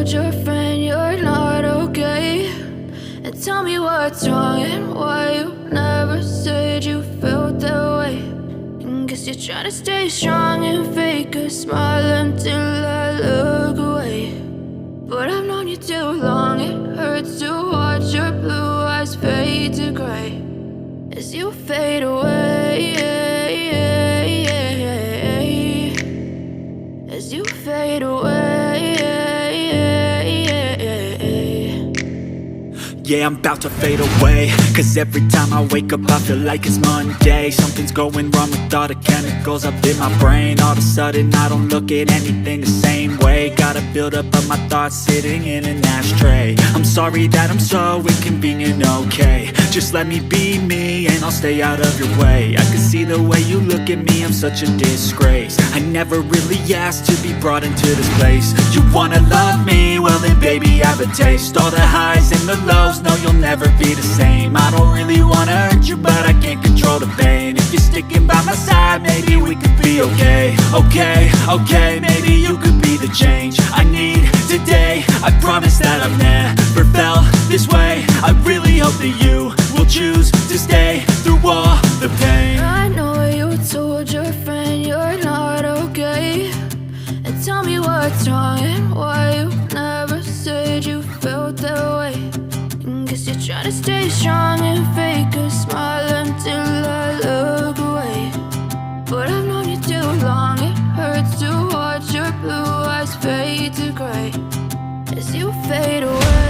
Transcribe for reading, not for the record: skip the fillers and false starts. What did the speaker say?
told your friend you're not okay? And tell me what's wrong and why you never said you felt that way. And guess you're trying to stay strong and fake a smile until I look away. But I've known you too long, it hurts to watch your blue eyes fade to gray as you fade away, as you fade away. Yeah, I'm about to fade away, cause every time I wake up I feel like it's Monday. Something's going wrong with all the chemicals up in my brain. All of a sudden I don't look at anything the same way. Got a buildup of my thoughts sitting in an ashtray. I'm sorry that I'm so inconvenient, okay? Just let me be me and I'll stay out of your way. I can see the way you look at me, I'm such a disgrace. I never really asked to be brought into this place. You wanna love me? Well then baby have a taste. All the highs and the lows, no you'll never be the same. I don't really wanna hurt you but I can't control the pain. If you're sticking by my side maybe we could be okay. Okay, maybe you could be the change I need today. I promise that I've never felt this way. I really hope that you will choose to stay through all the pain. I know you told your friend you're not okay. And tell me what's wrong and why you never said you felt that way. And guess you're trying to stay strong and fake a smile until I look away. But I've known you too long, it hurts to watch your blue eyes fade to gray as you fade away.